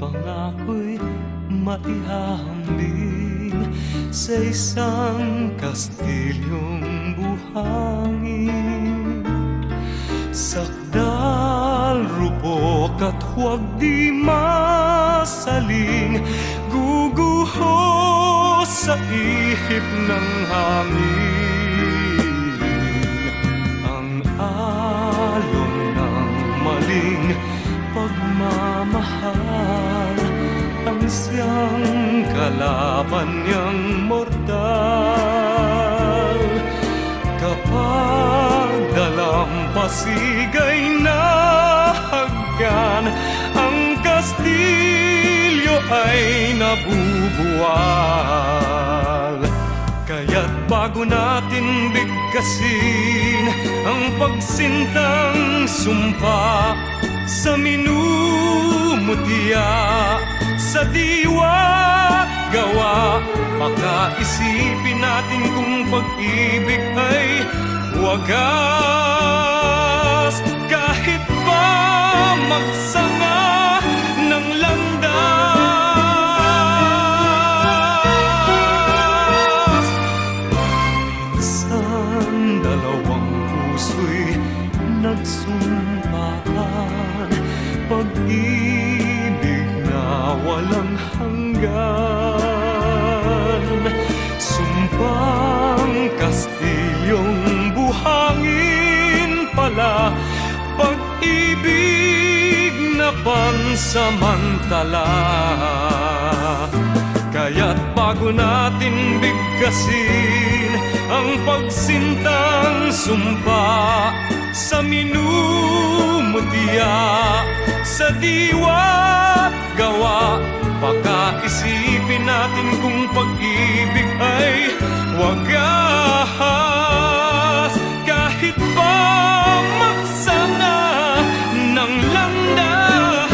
pangako'y maihahambing sa isang kastilyong buhangin. Sakdal, rupok at huwag di masaling, guguho sa ihip ng hangin. Ang alon ng maling pagmamahal, ang siyang kalaban niyang mortal. Kapag dalampasigay na haggan, ang kastilyo ay nabubuwal. Kaya't bago natin bigkasin ang pagsintang sumpa sa minumutya, sa diwa gawa, pakaisipin natin kung pag-ibig ay wagas. Kahit pa magsanga ng landas, minsan dalawang puso'y nagsumpaan, pag-ibig na walang hanggan. Sumpang kastilyong buhangin pala, pag-ibig na pansamantala. Kaya't bago natin bigkasin ang pagsintang sumpa sa minumutya, sa diwa gawa, pakaisipin natin kung pag-ibig ay wagas. Kahit pa magsanga ng landas,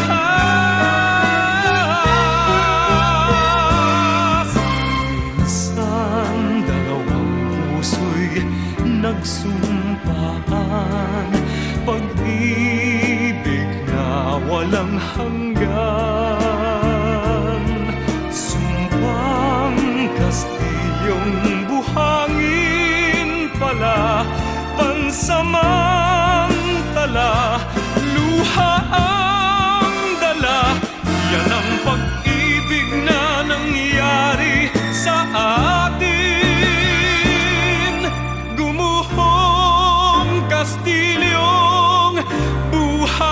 minsan dalawang puso'y nagsumpaan, pag-ibig na walang hanggan. Sumpang kastilyong buhangin pala, pansamantala, luha ang dala. Yan ang pag-ibig na nangyari sa atin. Gumuhong kastilyong buhangin.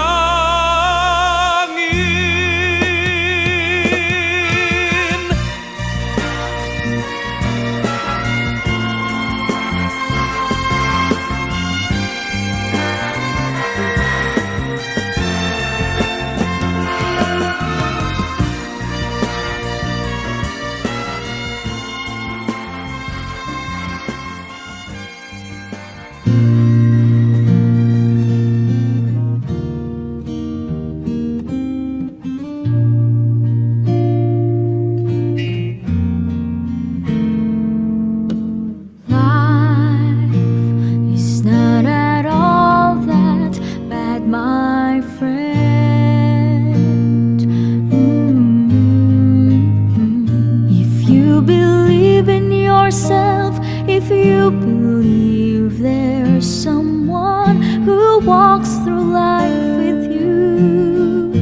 If you believe there's someone who walks through life with you,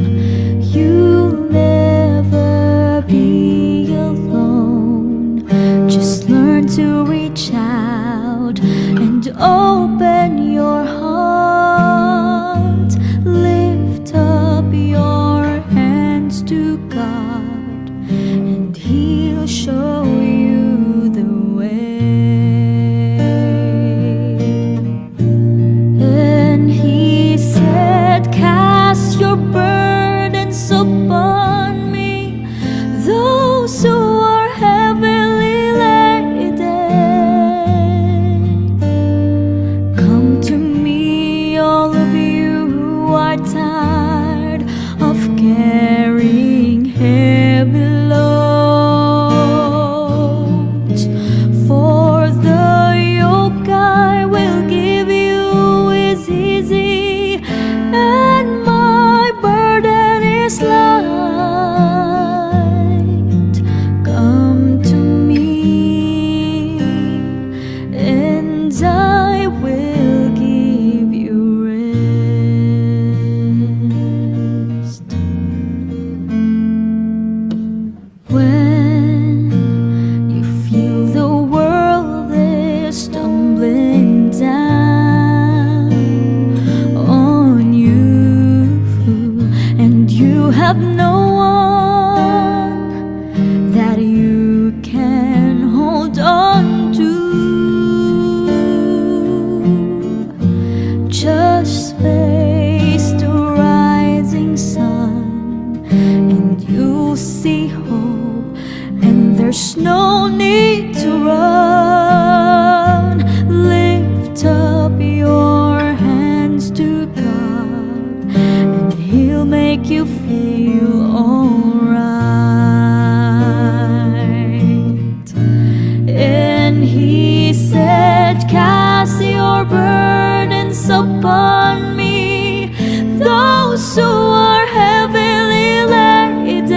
you'll never be alone. Just learn to reach out and open your heart. Lift up your hands to God, and He'll show you the way. Cast your burdens upon me, those who are heavily laden. Come to me, all of you who are tired of carrying heavy loads. someone that you can hold on to. Just face the rising sun and you'll see hope, and there's no need to run. Lift up your hands to God and He'll make you feel alright. And He said, cast your burdens upon me, those who are heavily laden.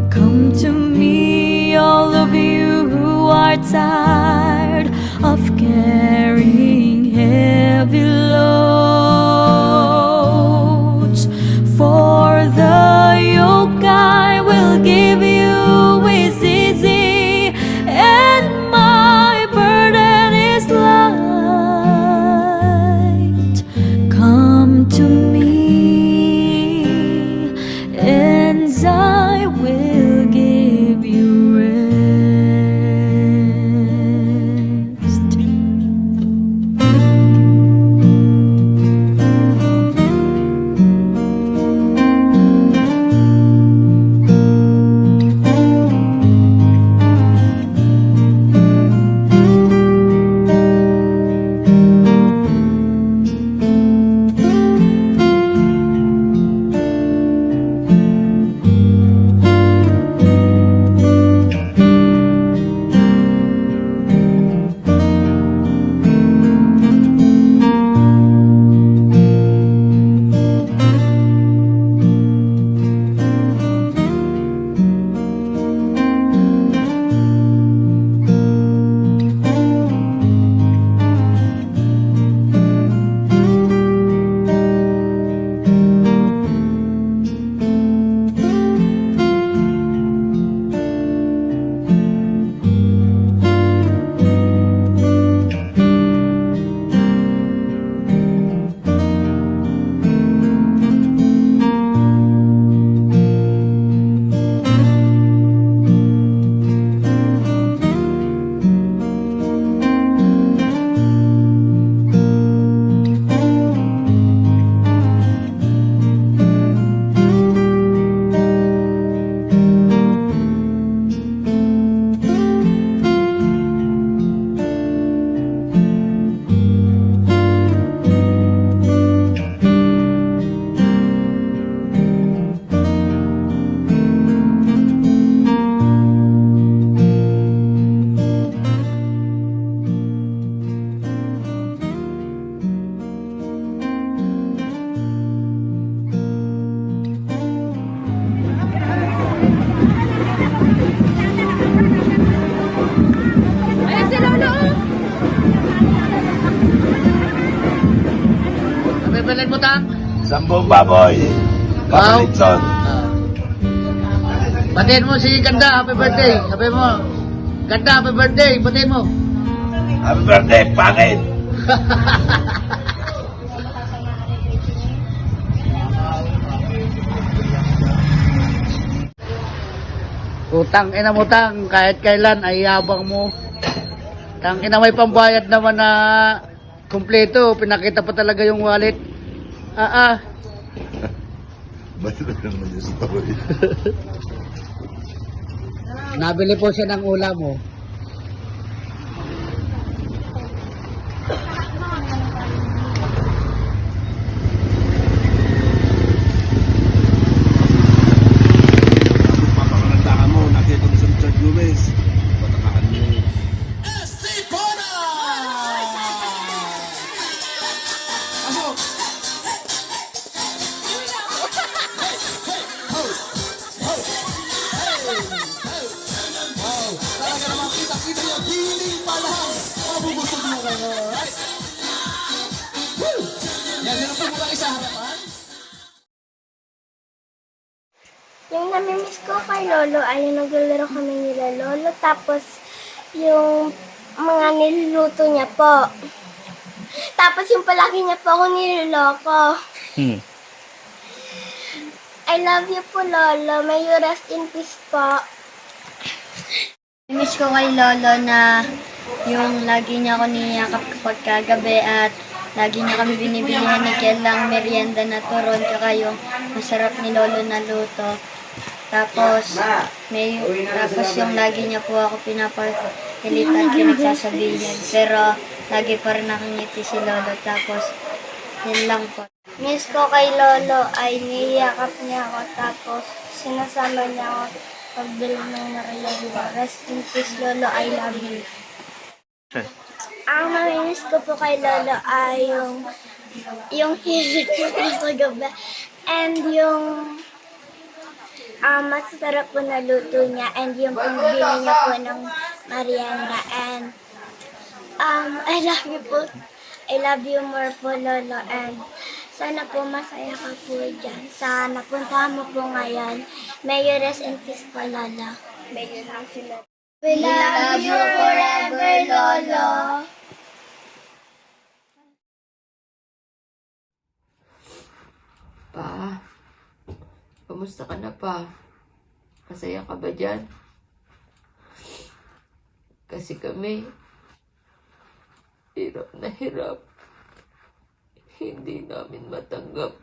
Come to me, all of you who are tired of carrying heavy loads. For the yoke I will give you is easy, and my burden is light. Come to me, and I will give you rest. Bibilin mo tang? 10 baboy. Wow. Kapalitson. Batiin mo si Ganda, happy birthday. Sabi mo, Ganda, happy birthday. Batiin mo. Happy birthday, pangit. Utang ina mo tang, kahit kailan ay yabang mo. Tang ina may pambayad naman na kumpleto, pinakita pa talaga yung wallet. Ba't naman yung story? Nabili po siya ng ulam mo. Papakanandaan mo, nakita mo sa Richard Gomez. Patakaan mo. Yung namimiss ko kay Lolo ay yung naglalaro kami nila Lolo. Tapos, yung mga niluluto niya po. Tapos, yung palagi niya po ako niloloko. I love you po, Lolo. May you rest in peace po. Miss ko kay Lolo na yung lagi niya ako niyakap kapag kagabi at lagi niya kami binibilihan ni Kelang merienda na turon tsaka yung masarap ni Lolo na luto. Tapos yung lagi niya po ako pinapagalitan pinagsasabihan. Pero lagi pa rin nakangiti si Lolo. Tapos yun lang po. Miss ko kay Lolo ay niyakap niya ako tapos sinasama niya ako pagbili ng merienda. Rest in peace, Lolo. I love you. Ang mamimiss ko po kay Lolo ay yung hilig ko po sa gabi and yung masarap po na luto niya and yung pagbili niya po ng merienda and I love you po. I love you more po, Lolo, and sana po masaya ka po dyan. Sa napunta mo po ngayon. May you rest in peace po, Lolo. May you lang sila. We love you forever, Lolo. Pa, kamusta ka na pa? Masaya ka ba dyan? Kasi kami, hirap na hirap. Hindi namin matanggap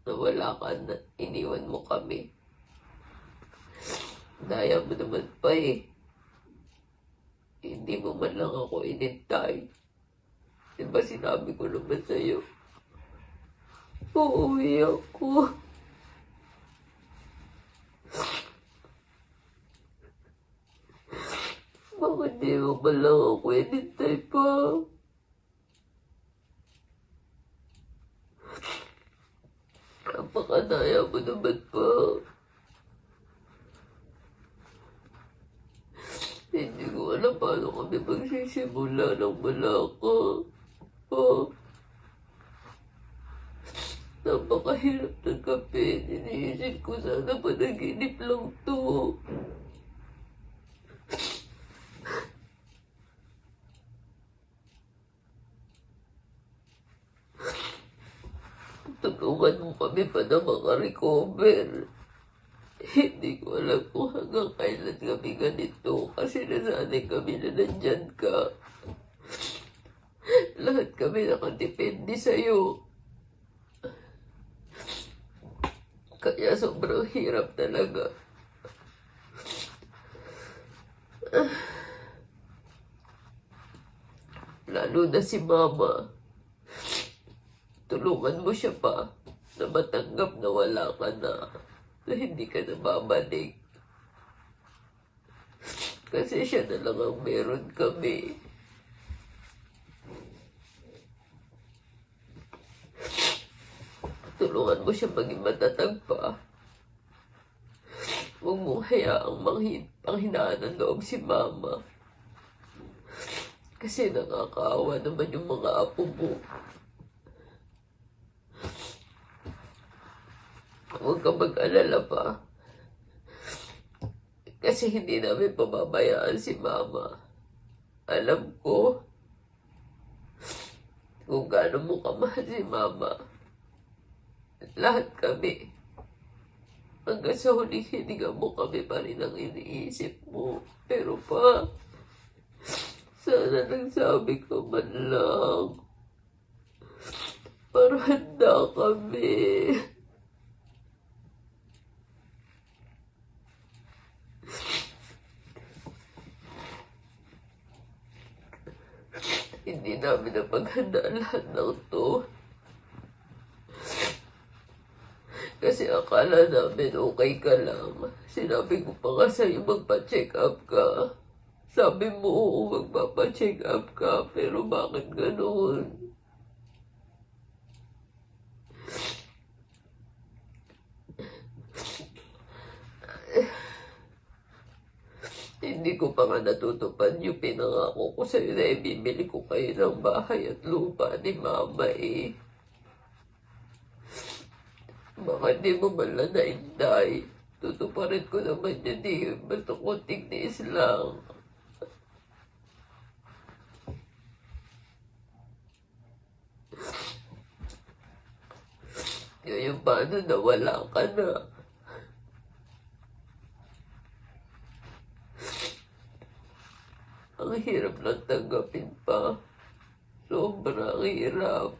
na wala ka na iniwan mo kami. Daya mo naman pa eh. Hindi mo man lang ako inintay. Diba sinabi ko naman sa'yo? Uuwi ako. Bakit di mo ba lang ako inintay pa? Napakadaya mo naman pa. Hindi ko alam paano kami magsisimula ng wala ka. Oh. Napakahirap ng kape. Iniisip ko sana panaginip lang to. Tulungan mo kami pa na makarecover. Hindi ko alam kung hanggang kailan kami ganito kasi nasanay kami na nandyan ka. Lahat kami nakadepende sa'yo. Kaya sobrang hirap talaga. Lalo na si Mama. Tulungan mo siya pa na matanggap na wala ka na hindi ka na babalik. Kasi siya na lang ang meron kami. Tulungan mo siya maging matatag pa. Huwag mong hayaang panghinaan ng loob si Mama. Kasi nakakaawa naman yung mga apo mo. Huwag ka mag-alala pa. Kasi hindi namin pababayaan si Mama. Alam ko kung gaano mo kamahal si Mama. Lahat kami. Hanggang sa huling hininga mo kami pa rin ang iniisip mo. Pero pa, sana nagsabi ka man lang. Para handa kami. Hindi namin napaghandaan lahat ng to. Kasi akala namin okay ka lang. Sinabi ko pa nga sa'yo magpa-check up ka. Sabi mo oo, magpapa-check up ka. Pero bakit ganoon? Hindi ko pa nga natutupad yung pinangako ko sa'yo na ibibili ko kayo ng bahay at lupa ni Mama eh. Baka di mo man lang naintay. Tutuparin ko naman yun eh. Basta konting tiis lang. Ngayon paano na wala ka na? Ang hirap lang tanggapin pa. Sobrang hirap.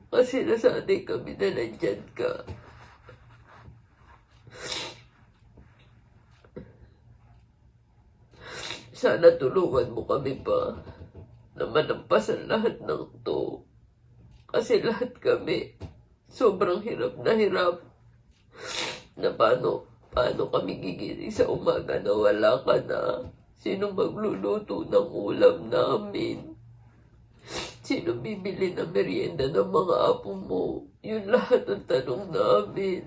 Kasi nasanay kami na nandyan ka. Sana tulungan mo kami pa na malampasan lahat ng to. Kasi lahat kami sobrang hirap na paano kami gigising sa umaga na wala ka na. Sino magluluto ng ulam namin? Sino bibili ng merienda ng mga apo mo? Yun lahat ang tanong namin.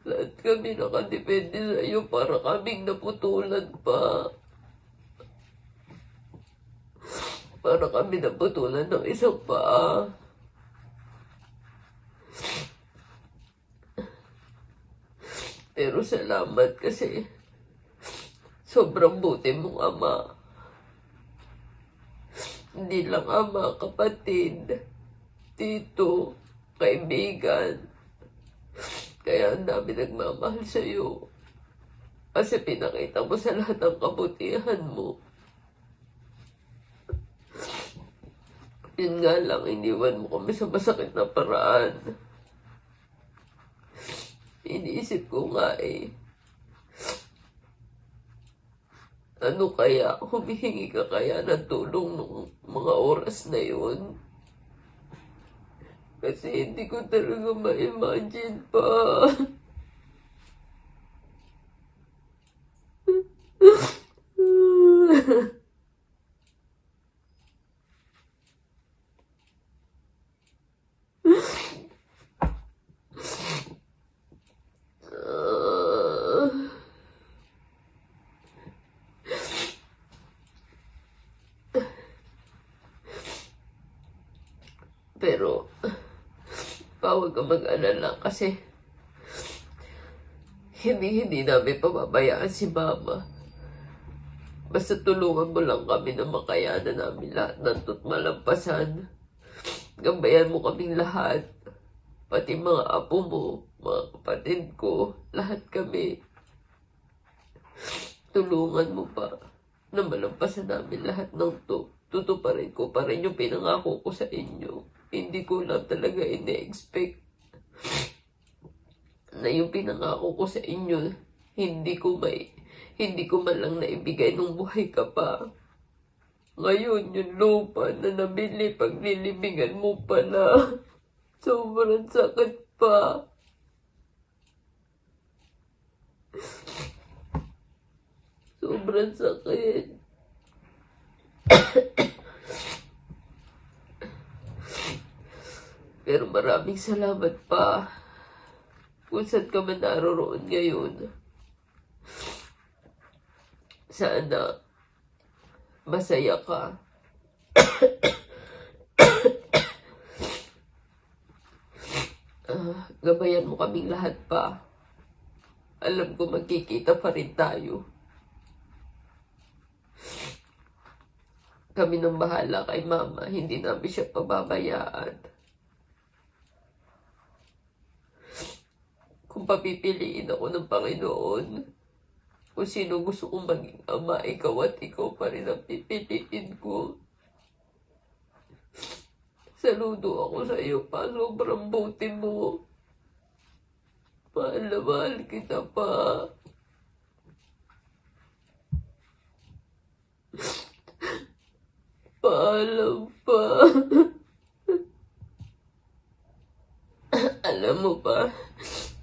Lahat kami nakadepende sa iyo para kaming naputulan pa. Para kami naputulan ng isang paa. Pero salamat kasi sobrang buti mong ama. Hindi lang ama, kapatid, tito, kaibigan. Kaya ang dami nagmamahal sa'yo. Kasi pinakita mo sa lahat ng kabutihan mo. Yun nga lang, iniwan mo kami sa masakit na paraan. Iniisip ko nga ano kaya, humihingi ka kaya ng tulong ng mga oras na yun? Kasi hindi ko talaga ma-imagine pa. Pero, huwag ka mag-alala kasi hindi namin pababayaan si Mama. Basta tulungan mo lang kami na makayanan namin lahat ng malampasan. Gabayan mo kaming lahat. Pati mga apo mo, mga kapatid ko, lahat kami. Tulungan mo pa na malampasan namin lahat ng to. Tutuparin ko pa rin yung pinangako ko sa inyo. Hindi ko lang talaga ine-expect na yung pinangako ko sa inyo, hindi ko man lang naibigay nung buhay ka pa. Ngayon, yung lupa na nabili paglilibingan mo pala, sobrang sakit pa. Sobrang sakit. Pero maraming salamat pa kung saan ka man naroroon ngayon. Sana masaya ka. Gabayan mo kaming lahat pa. Alam ko magkikita pa rin tayo. Kami nang bahala kay Mama. Hindi namin siya pababayaan. Kung papipiliin ako ng Panginoon, kung sino gusto kong maging ama, ikaw at ikaw pa rin ang pipiliin ko. Saludo ako sa iyo pa. Sobrang buti mo. Mahal na mahal kita pa. Paalam pa. Alam mo pa,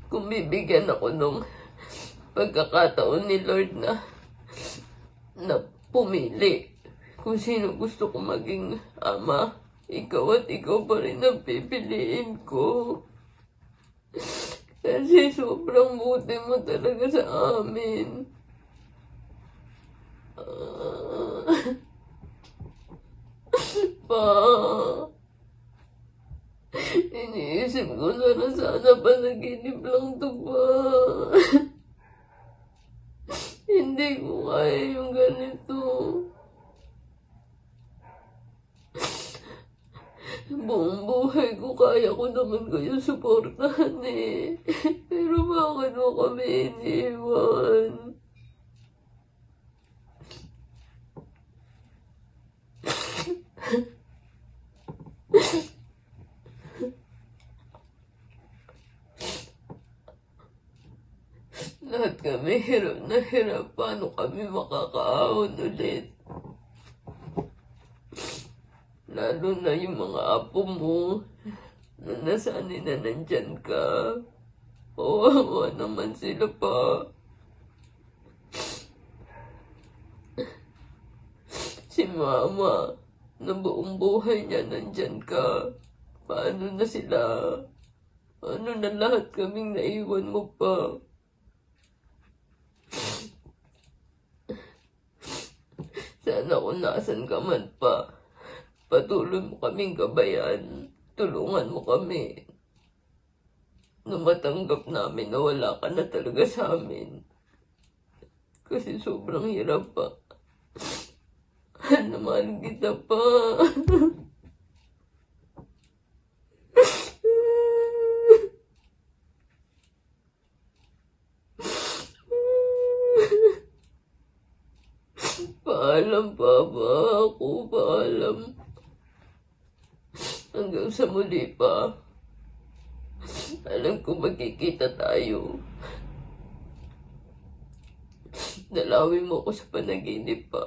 kung bibigyan ako nung pagkakataon ni Lord na pumili kung sino gusto ko maging ama, ikaw at ikaw pa rin ang pipiliin ko. Kasi sobrang buti mo talaga sa amin. Pa, iniisip ko sana panaginip lang to pa. Hindi ko kaya yung ganito. Buong buhay ko, kaya ko naman kayo suportahan eh. Pero bakit mo kami iniwan? Lahat kami hirap na hirap. Paano kami makakaahon ulit? Lalo na yung mga apo mo na nasanay na nandyan ka. Kawawa naman sila pa. Si mama, na buong buhay niya nandyan ka. Paano na sila? Paano na lahat kaming naiwan mo pa? Sana kung nasan ka man pa, patuloy mo kaming gabayan. Tulungan mo kami. Na matanggap namin na wala ka na talaga sa amin. Kasi sobrang hirap pa. Mahal kita pa. Paalam, Papa. Ako, paalam. Hanggang sa muli pa. Alam ko magkikita tayo. Dalawin mo ko sa panaginip pa.